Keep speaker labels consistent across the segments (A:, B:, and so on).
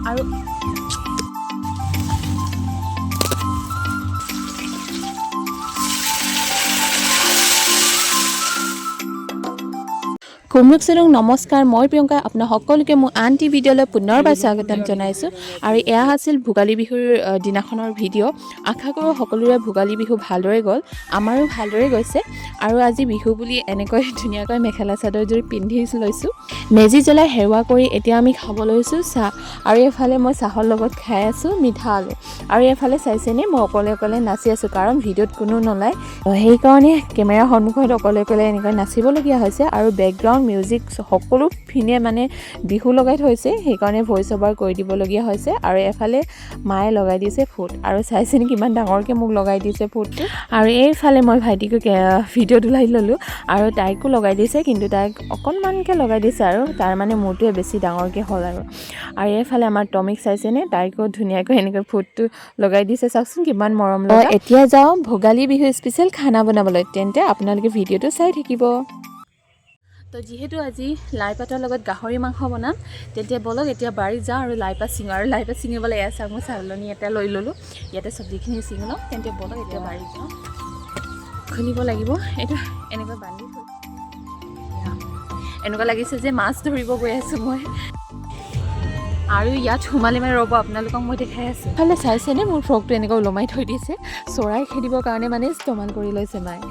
A: আৰু কুমুক চুৰুং নমস্কাৰ, মই প্ৰিয়ংকা। আপোনাৰ সকলোকে মোৰ আনটি ভিডিঅ'লৈ পুনৰবাৰ স্বাগতম জনাইছোঁ। আৰু এয়া আছিল ভোগালী বিহুৰ দিনাখনৰ ভিডিঅ'। আশা কৰোঁ সকলোৰে ভোগালী বিহু ভালদৰে গ'ল, আমাৰো ভালদৰে গৈছে। আৰু আজি বিহু বুলি এনেকৈ ধুনীয়াকৈ মেখেলা চাদৰযোৰ পিন্ধি লৈছোঁ। মেজি জ্বলাই সেৱা কৰি এতিয়া আমি খাব লৈছোঁ চাহ। আৰু এইফালে মই চাহৰ লগত খাই আছোঁ মিঠা আলু। আৰু এইফালে চাইছেনে মই অকলে অকলে নাচি আছোঁ, কাৰণ ভিডিঅ'ত কোনো নলয়, সেইকাৰণে কেমেৰাৰ সন্মুখত অকলে অকলে এনেকৈ নাচিবলগীয়া হৈছে। আৰু বেকগ্ৰাউণ্ড মিউজিক সকলো ফিনে মানে বিহু লগাই থৈছে, সেইকাৰণে ভইচ অভাৰ কৰি দিবলগীয়া হৈছে। আৰু এফালে মায়ে লগাই দিছে ফুট, আৰু চাইছে নেকি কিমান ডাঙৰকৈ মোক লগাই দিছে ফুটটো। আৰু এইফালে মই ভাইটিকো ভিডিঅ'ত ওলাই ল'লোঁ, আৰু তাইকো লগাই দিছে, কিন্তু তাইক অকণমানকৈ লগাই দিছে, আৰু তাৰ মানে মূৰটোৱে বেছি ডাঙৰকৈ হ'ল। আৰু এইফালে আমাৰ টমিক চাইছেনে, তাইকো ধুনীয়াকৈ এনেকৈ ফুটটো লগাই দিছে, চাওকচোন কিমান মৰম লগা। এতিয়া যাওঁ ভোগালী বিহু স্পেচিয়েল খানা বনাবলৈ, তেন্তে আপোনালোকে ভিডিঅ'টো চাই থাকিব। তো যিহেতু আজি লাই পাতৰ লগত গাহৰি মাংস বনাম, তেতিয়া ব'লক এতিয়া বাৰীত যাওঁ আৰু লাই পাত ছিঙো। আৰু লাই পাত ছিঙিবলৈ এয়া চাওক, মই চালনী এটা লৈ ল'লোঁ, ইয়াতে চব্জিখিনি ছিঙি লওঁ। তেন্তে ব'লক এতিয়া বাৰীত যাওঁ। খুলিব লাগিব, এইটো এনেকৈ বান্ধি থৈ, এনেকুৱা লাগিছে যে মাছ ধৰিব গৈ আছোঁ মই। আৰু ইয়াত সোমালে মানে ৰ'ব, আপোনালোকক মই দেখাই আছোঁ। ইফালে চাইছেনে মোৰ ফ্ৰকটো এনেকৈ ওলমাই থৈ দিছে, চৰাই খেদিবৰ কাৰণে মানে ইস্তেমাল কৰি লৈছে মায়ে।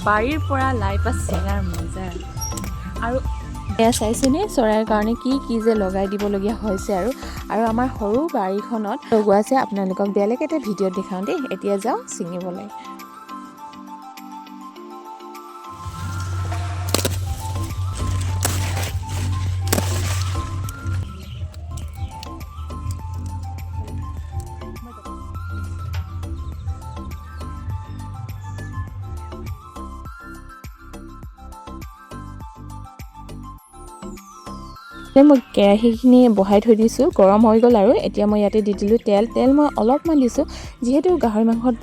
A: বাৰীৰ পৰা লাই পাত চিঙাৰ মজা। আৰু এয়া চাইছেনে চৰাইৰ কাৰণে কি কি যে লগাই দিবলগীয়া হৈছে। আৰু আমাৰ সৰু বাৰীখনত লগোৱা আছে, আপোনালোকক বেলেগ এটা ভিডিঅ'ত দেখাওঁ দেই। এতিয়া যাওঁ ছিঙিবলৈ। মই কেৰাহীখিনি বহাই থৈ দিছোঁ, গৰম হৈ গ'ল। আৰু এতিয়া মই ইয়াতে দি দিলোঁ তেল। মই অলপমান দিছোঁ, যিহেতু গাহৰি মাংসত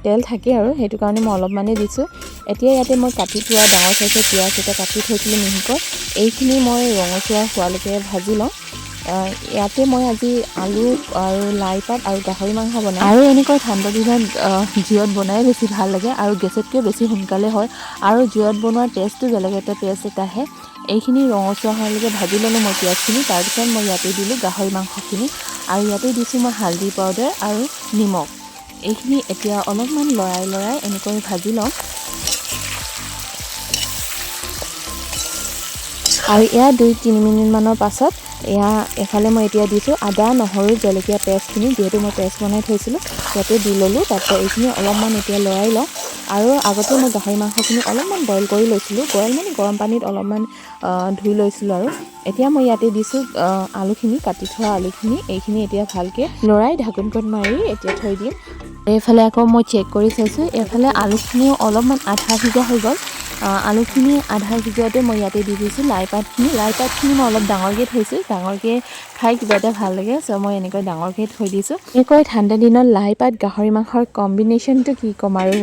A: তেল থাকে, আৰু সেইটো কাৰণে মই অলপমানেই দিছোঁ। এতিয়া ইয়াতে মই কাটি থোৱা ডাঙৰ চাইজৰ পিঁয়াজ এটা কাটি থৈছিলোঁ মিহিকৈ, এইখিনি মই ৰঙচুৱা হোৱালৈকে ভাজি লওঁ। ইয়াতে মই আজি আলু আৰু লাই পাত আৰু গাহৰি মাংস বনাম। আৰু এনেকৈ ঠাণ্ডা দিনত জুইত বনাই বেছি ভাল লাগে, আৰু গেছতকৈ বেছি সোনকালে হয়। আৰু জুইত বনোৱাৰ টেষ্টটো বেলেগ এটা টেষ্ট এটা আহে। এইখিনি ৰঙচুৱা হোৱালৈকে ভাজি ল'লোঁ মই পিঁয়াজখিনি। তাৰপিছত মই ইয়াতে দিলোঁ গাহৰি মাংসখিনি, আৰু ইয়াতে দিছোঁ মই হালধি পাউডাৰ আৰু নিমখ। এইখিনি এতিয়া অলপমান লৰাই এনেকৈ ভাজি লওঁ। আৰু এয়া 2-3 মিনিটমানৰ পাছত এফালে মই এতিয়া দিছোঁ আদা নহৰু জলকীয়া পেষ্টখিনি, যিহেতু মই পেষ্ট বনাই থৈছিলোঁ, ইয়াতে দি ল'লোঁ। তাৰপিছত এইখিনি অলপমান এতিয়া লৰাই লওঁ। আৰু আগতে মই গাহৰি মাংসখিনি অলপমান বইল কৰি লৈছিলোঁ, বইল মানে গৰম পানীত অলপমান ধুই লৈছিলোঁ। আৰু এতিয়া মই ইয়াতে দিছোঁ আলুখিনি, কাটি থোৱা আলুখিনি। এইখিনি এতিয়া ভালকৈ লৰাই ঢাকোনখন মাৰি এতিয়া থৈ দিম। এইফালে আকৌ মই চেক কৰি চাইছোঁ, এইফালে আলুখিনিও অলপমান আধা সিজা হৈ গ'ল। আলুখিনি আধা সিজোৱাতে মই ইয়াতে দি দিছোঁ লাই পাতখিনি মই অলপ ডাঙৰকৈ থৈছোঁ, ডাঙৰকৈ খাই কিবা এটা ভাল লাগে, চ' মই এনেকৈ ডাঙৰকৈ থৈ দিছোঁ। এনেকৈ ঠাণ্ডা দিনত লাই পাত গাহৰি মাংসৰ কম্বিনেশ্যনটো কি ক'ম আৰু,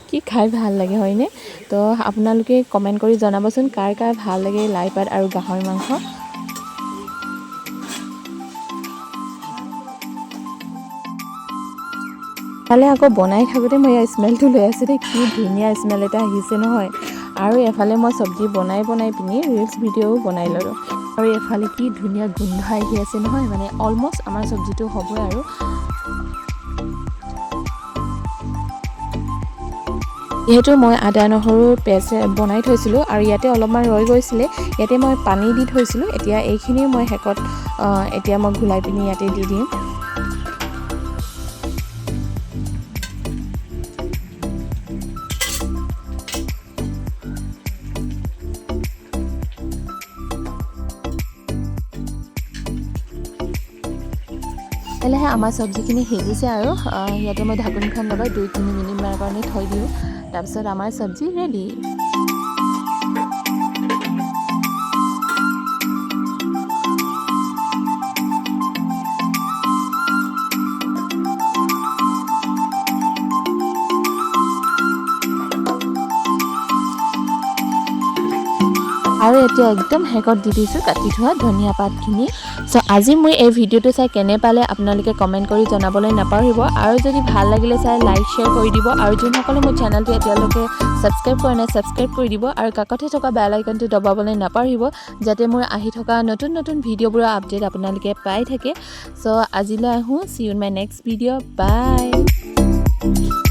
A: কি খাই ভাল লাগে হয়নে? তো আপোনালোকে কমেণ্ট কৰি জনাবচোন কাৰ ভাল লাগে লাই পাত আৰু গাহৰি মাংস। এফালে আকৌ বনাই থাকোঁতে মই ইয়াৰ স্মেলটো লৈ আছোঁ দেই, কি ধুনীয়া স্মেল এটা আহিছে নহয়। আৰু এফালে মই চব্জি বনাই পিনি ৰিলছ ভিডিঅ'ও বনাই ল'লোঁ। আৰু এফালে কি ধুনীয়া গোন্ধ আহি আছে নহয়, মানে অলমষ্ট আমাৰ চব্জিটো হ'বই। আৰু যিহেতু মই আদা নহৰুৰ পেষ্ট বনাই থৈছিলোঁ, আৰু ইয়াতে অলপমান ৰৈ গৈছিলে, ইয়াতে মই পানী দি থৈছিলোঁ। এতিয়া এইখিনি মই শেষত এতিয়া মই ঘূলাই পিনি ইয়াতে দি দিম। লাহে আমাৰ চব্জিখিনি সিজিছে, আৰু ইয়াতে মই ঢাকনিখন লগাই 2-3 মিনিটমানৰ কাৰণে থৈ দিওঁ। তাৰপিছত আমাৰ চব্জি ৰেডি। আৰু এতিয়া একদম হেকত দি দিছোঁ কাটি থোৱা ধনিয়া পাতখিনি। চ' আজি মই এই ভিডিঅ'টো চাই কেনে পালে আপোনালোকে কমেণ্ট কৰি জনাবলৈ নাপাহৰিব আৰু যদি ভাল লাগিলে চাই লাইক শ্বেয়াৰ কৰি দিব আৰু যোনসকলে মোৰ চেনেলটো এতিয়ালৈকে ছাবস্ক্ৰাইব কৰা নাই ছাবস্ক্ৰাইব কৰি দিব আৰু কাষতে থকা বেল আইকনটো দবাবলৈ নাপাহৰিব যাতে মোৰ আহি থকা নতুন নতুন ভিডিঅ'বোৰৰ আপডেট আপোনালোকে পাই থাকে। চ' আজিলৈ আহোঁ, see you in my next video, bye।